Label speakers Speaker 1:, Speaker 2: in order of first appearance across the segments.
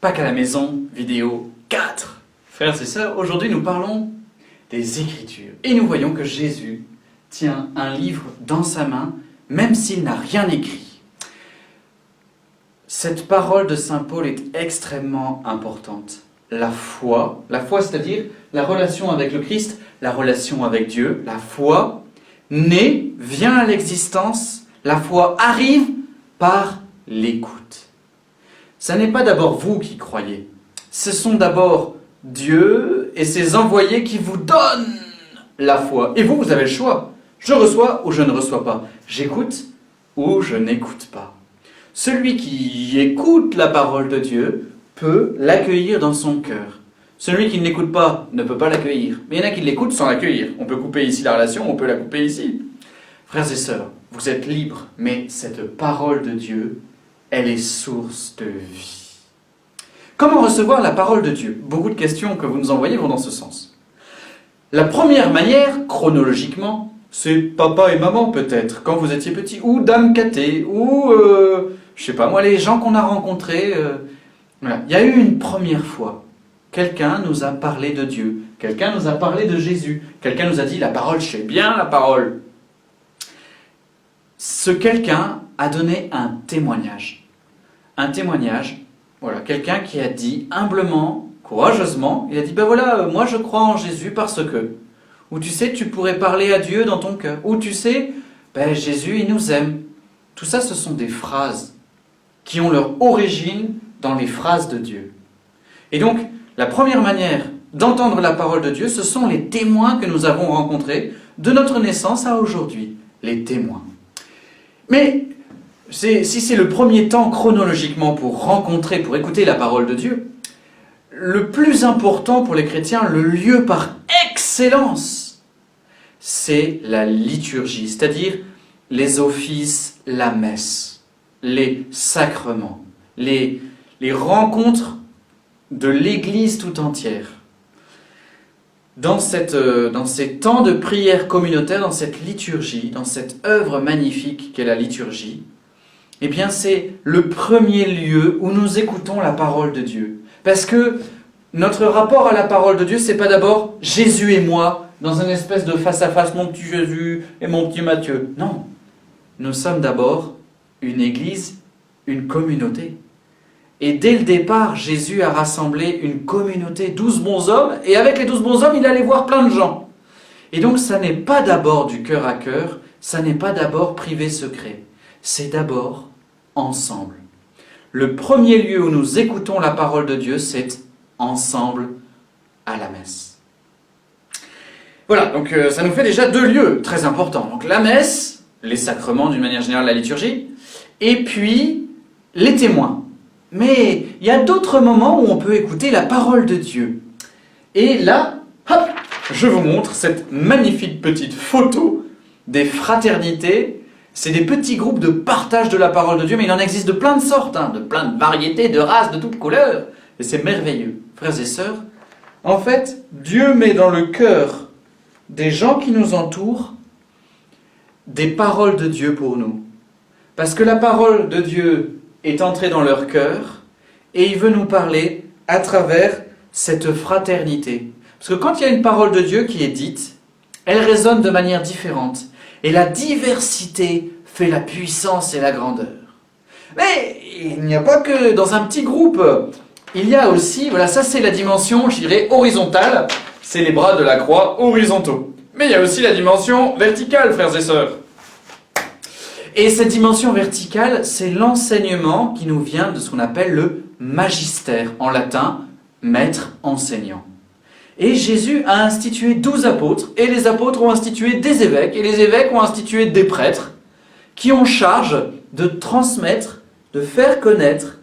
Speaker 1: Pâques à la maison, vidéo 4. Frères et sœurs, aujourd'hui nous parlons des Écritures. Et nous voyons que Jésus tient un livre dans sa main, même s'il n'a rien écrit. Cette parole de Saint Paul est extrêmement importante. La foi, c'est-à-dire la relation avec le Christ, la relation avec Dieu, la foi naît, vient à l'existence, la foi arrive par l'écoute. Ce n'est pas d'abord vous qui croyez, ce sont d'abord Dieu et ses envoyés qui vous donnent la foi. Et vous, vous avez le choix. Je reçois ou je ne reçois pas. J'écoute ou je n'écoute pas. Celui qui écoute la parole de Dieu peut l'accueillir dans son cœur. Celui qui ne l'écoute pas ne peut pas l'accueillir. Mais il y en a qui l'écoutent sans l'accueillir. On peut couper ici la relation, on peut la couper ici. Frères et sœurs, vous êtes libres, mais cette parole de Dieu, elle est source de vie. Comment recevoir la parole de Dieu? Beaucoup de questions que vous nous envoyez vont dans ce sens. La première manière, chronologiquement, c'est papa et maman peut-être, quand vous étiez petit, ou Dame Cathy, ou, je sais pas moi, les gens qu'on a rencontrés. Voilà. Il y a eu une première fois. Quelqu'un nous a parlé de Dieu, quelqu'un nous a parlé de Jésus, quelqu'un nous a dit la parole, je sais bien la parole. Ce quelqu'un a donné un témoignage. Un témoignage, voilà, quelqu'un qui a dit humblement, courageusement, il a dit, ben voilà, moi je crois en Jésus parce que. Ou tu sais, tu pourrais parler à Dieu dans ton cœur. Ou tu sais, ben Jésus, il nous aime. Tout ça, ce sont des phrases qui ont leur origine dans les phrases de Dieu. Et donc, la première manière d'entendre la parole de Dieu, ce sont les témoins que nous avons rencontrés de notre naissance à aujourd'hui. Les témoins. Mais si c'est le premier temps chronologiquement pour rencontrer, pour écouter la parole de Dieu, le plus important pour les chrétiens, le lieu par excellence, c'est la liturgie, c'est-à-dire les offices, la messe, les sacrements, les rencontres de l'Église tout entière. Dans ces temps de prière communautaire, dans cette liturgie, dans cette œuvre magnifique qu'est la liturgie, eh bien c'est le premier lieu où nous écoutons la parole de Dieu. Parce que notre rapport à la parole de Dieu, c'est pas d'abord Jésus et moi, dans une espèce de face-à-face, mon petit Jésus et mon petit Matthieu. Non, nous sommes d'abord une église, une communauté. Et dès le départ, Jésus a rassemblé une communauté, 12 bons hommes, et avec les 12 bons hommes, il allait voir plein de gens. Et donc, ça n'est pas d'abord du cœur à cœur, ça n'est pas d'abord privé-secret, c'est d'abord ensemble. Le premier lieu où nous écoutons la parole de Dieu, c'est ensemble à la messe. Voilà, donc ça nous fait déjà deux lieux très importants. Donc la messe, les sacrements d'une manière générale, la liturgie, et puis les témoins. Mais il y a d'autres moments où on peut écouter la parole de Dieu. Et là, hop, je vous montre cette magnifique petite photo des fraternités. C'est des petits groupes de partage de la parole de Dieu, mais il en existe de plein de sortes, de plein de variétés, de races, de toutes couleurs. Et c'est merveilleux. Frères et sœurs, en fait, Dieu met dans le cœur des gens qui nous entourent des paroles de Dieu pour nous. Parce que la parole de Dieu est entrée dans leur cœur et il veut nous parler à travers cette fraternité. Parce que quand il y a une parole de Dieu qui est dite, elle résonne de manière différente. Et la diversité fait la puissance et la grandeur. Mais il n'y a pas que dans un petit groupe. Il y a aussi, voilà, ça c'est la dimension, je dirais, horizontale. C'est les bras de la croix horizontaux. Mais il y a aussi la dimension verticale, frères et sœurs. Et cette dimension verticale, c'est l'enseignement qui nous vient de ce qu'on appelle le magistère, en latin, maître enseignant. Et Jésus a institué 12 apôtres, et les apôtres ont institué des évêques, et les évêques ont institué des prêtres, qui ont charge de transmettre, de faire connaître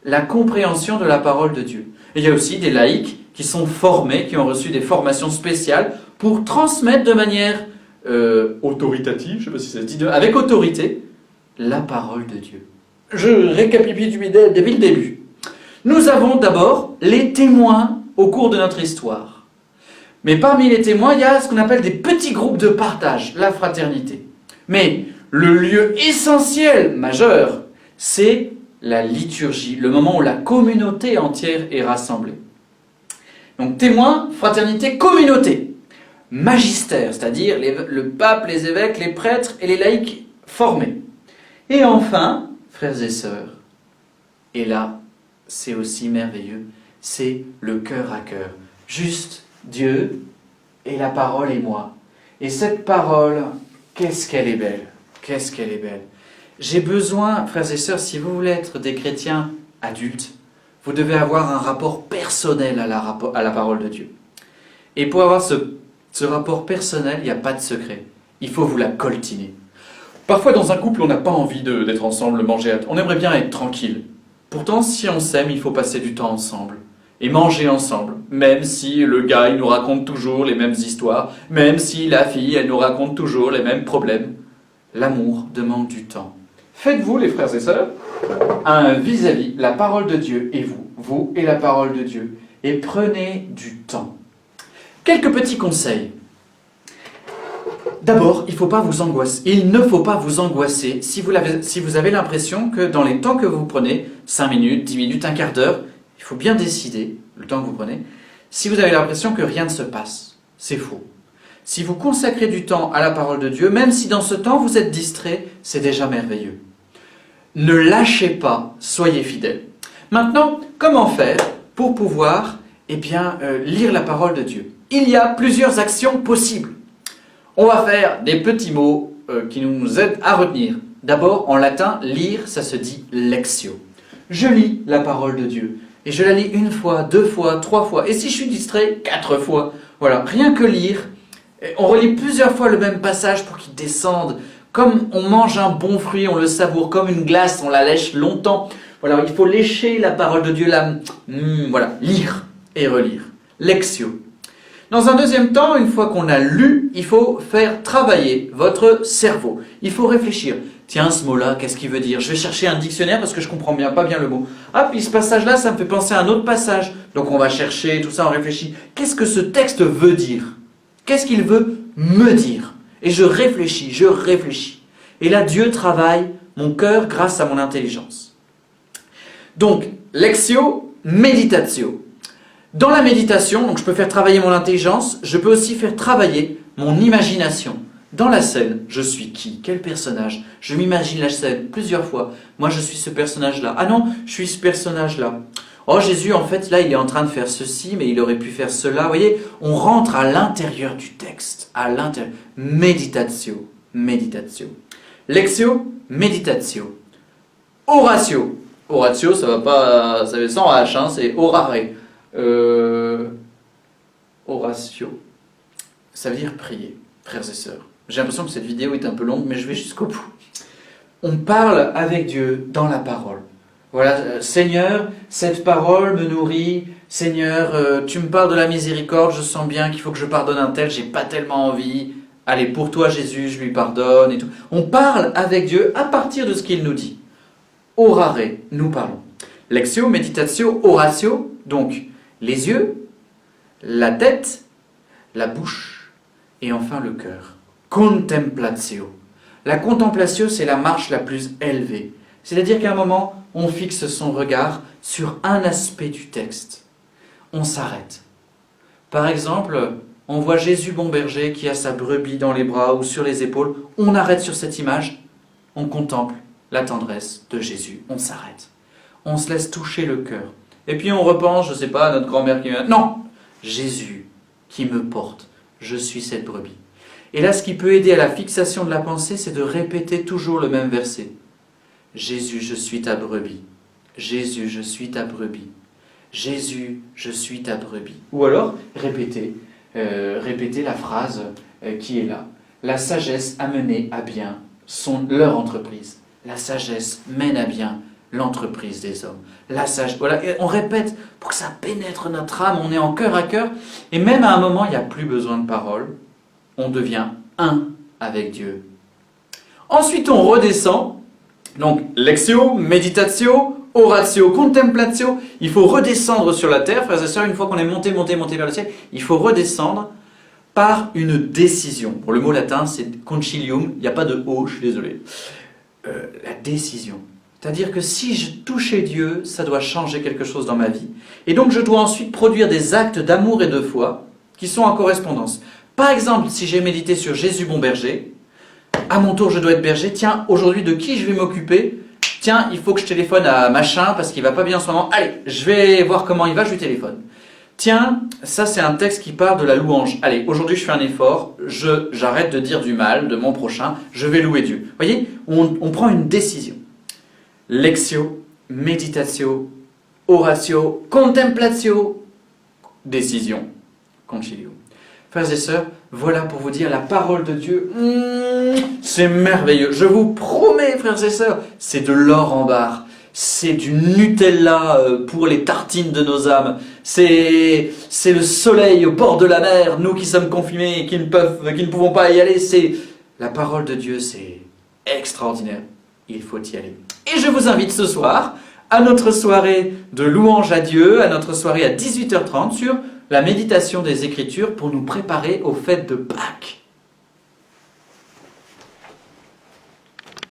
Speaker 1: la compréhension de la parole de Dieu. Et il y a aussi des laïcs qui sont formés, qui ont reçu des formations spéciales pour transmettre de manière autoritative, je ne sais pas si ça se dit, avec autorité, la parole de Dieu. Je récapitule depuis le début. Nous avons d'abord les témoins au cours de notre histoire. Mais parmi les témoins, il y a ce qu'on appelle des petits groupes de partage, la fraternité. Mais le lieu essentiel, majeur, c'est la liturgie, le moment où la communauté entière est rassemblée. Donc témoin, fraternité, communauté. Magistère, c'est-à-dire le pape, les évêques, les prêtres et les laïcs formés. Et enfin, frères et sœurs, et là, c'est aussi merveilleux, c'est le cœur à cœur. Juste Dieu et la parole et moi. Et cette parole, qu'est-ce qu'elle est belle, qu'est-ce qu'elle est belle. J'ai besoin, frères et sœurs, si vous voulez être des chrétiens adultes, vous devez avoir un rapport personnel à la parole de Dieu. Et pour avoir ce rapport personnel, il n'y a pas de secret. Il faut vous la coltiner. Parfois, dans un couple, on n'a pas envie d'être ensemble, manger. On aimerait bien être tranquille. Pourtant, si on s'aime, il faut passer du temps ensemble. Et manger ensemble. Même si le gars, il nous raconte toujours les mêmes histoires. Même si la fille, elle nous raconte toujours les mêmes problèmes. L'amour demande du temps. Faites-vous, les frères et sœurs, un vis-à-vis, la parole de Dieu et vous et la parole de Dieu. Et prenez du temps. Quelques petits conseils. D'abord, il ne faut pas vous angoisser. Il ne faut pas vous angoisser si vous avez l'impression que dans les temps que vous prenez, 5 minutes, 10 minutes, un quart d'heure, il faut bien décider, le temps que vous prenez, si vous avez l'impression que rien ne se passe. C'est faux. Si vous consacrez du temps à la parole de Dieu, même si dans ce temps vous êtes distrait, c'est déjà merveilleux. Ne lâchez pas, soyez fidèles. Maintenant, comment faire pour pouvoir lire la parole de Dieu? Il y a plusieurs actions possibles. On va faire des petits mots qui nous aident à retenir. D'abord, en latin, lire, ça se dit lectio. Je lis la parole de Dieu. Et je la lis 1 fois, 2 fois, 3 fois. Et si je suis distrait, 4 fois. Voilà, rien que lire. On relit plusieurs fois le même passage pour qu'il descende. Comme on mange un bon fruit, on le savoure. Comme une glace, on la lèche longtemps. Voilà, il faut lécher la parole de Dieu. Voilà, lire et relire. Lectio. Dans un deuxième temps, une fois qu'on a lu, il faut faire travailler votre cerveau. Il faut réfléchir. Tiens, ce mot-là, qu'est-ce qu'il veut dire? Je vais chercher un dictionnaire parce que je comprends pas bien le mot. Ah, puis ce passage-là, ça me fait penser à un autre passage. Donc on va chercher, tout ça, on réfléchit. Qu'est-ce que ce texte veut dire? Qu'est-ce qu'il veut me dire? Et je réfléchis, je réfléchis. Et là, Dieu travaille mon cœur grâce à mon intelligence. Donc, lectio, meditatio. Dans la méditation, donc je peux faire travailler mon intelligence, je peux aussi faire travailler mon imagination. Dans la scène, je suis qui? Quel personnage? Je m'imagine la scène plusieurs fois. Moi, je suis ce personnage-là. Ah non, je suis ce personnage-là. Oh, Jésus, en fait, là, il est en train de faire ceci, mais il aurait pu faire cela. Vous voyez, on rentre à l'intérieur du texte. À l'intérieur. Meditatio. Meditatio. Lectio. Meditatio. Oratio. Oratio, ça va pas... Ça va sans H, hein, c'est orare. Oratio. Ça veut dire prier, frères et sœurs. J'ai l'impression que cette vidéo est un peu longue, mais je vais jusqu'au bout. On parle avec Dieu dans la parole. Voilà, Seigneur, cette parole me nourrit. Seigneur, tu me parles de la miséricorde, je sens bien qu'il faut que je pardonne un tel, j'ai pas tellement envie. Allez, pour toi Jésus, je lui pardonne et tout. On parle avec Dieu à partir de ce qu'il nous dit. Orare, nous parlons. Lectio, meditatio, oratio, donc les yeux, la tête, la bouche et enfin le cœur. Contemplatio. La contemplation, c'est la marche la plus élevée. C'est-à-dire qu'à un moment, on fixe son regard sur un aspect du texte. On s'arrête. Par exemple, on voit Jésus bon berger qui a sa brebis dans les bras ou sur les épaules. On arrête sur cette image, on contemple la tendresse de Jésus. On s'arrête. On se laisse toucher le cœur. Et puis on repense, je ne sais pas, à notre grand-mère qui vient. Non, Jésus qui me porte. Je suis cette brebis. Et là, ce qui peut aider à la fixation de la pensée, c'est de répéter toujours le même verset. Jésus, je suis ta brebis. Jésus, je suis ta brebis. Jésus, je suis ta brebis. Ou alors, répéter la phrase qui est là. La sagesse a mené à bien leur entreprise. La sagesse mène à bien l'entreprise des hommes. Voilà, et on répète pour que ça pénètre notre âme, on est en cœur à cœur. Et même à un moment, il n'y a plus besoin de paroles. On devient un avec Dieu. Ensuite, on redescend. Donc, lectio, meditatio, oratio, contemplatio. Il faut redescendre sur la terre, frères et sœurs, une fois qu'on est monté vers le ciel, il faut redescendre par une décision. Pour le mot latin, c'est concilium. Il n'y a pas de O, je suis désolé. La décision. C'est-à-dire que si je touchais Dieu, ça doit changer quelque chose dans ma vie. Et donc je dois ensuite produire des actes d'amour et de foi qui sont en correspondance. Par exemple, si j'ai médité sur Jésus bon berger, à mon tour je dois être berger, tiens, aujourd'hui de qui je vais m'occuper? Tiens, il faut que je téléphone à machin parce qu'il va pas bien en ce moment. Allez, je vais voir comment il va, je lui téléphone. Tiens, ça c'est un texte qui parle de la louange. Allez, aujourd'hui je fais un effort, j'arrête de dire du mal de mon prochain, je vais louer Dieu. Vous voyez, on prend une décision. Lectio, meditatio, oratio, contemplatio, décision, concilio. Frères et sœurs, voilà pour vous dire la parole de Dieu. C'est merveilleux. Je vous promets, frères et sœurs, c'est de l'or en barre. C'est du Nutella pour les tartines de nos âmes. C'est le soleil au bord de la mer. Nous qui sommes confinés et qui ne pouvons pas y aller, c'est la parole de Dieu. C'est extraordinaire. Il faut y aller. Et je vous invite ce soir à notre soirée de louange à Dieu, à notre soirée à 18h30 sur la méditation des Écritures pour nous préparer aux fêtes de Pâques.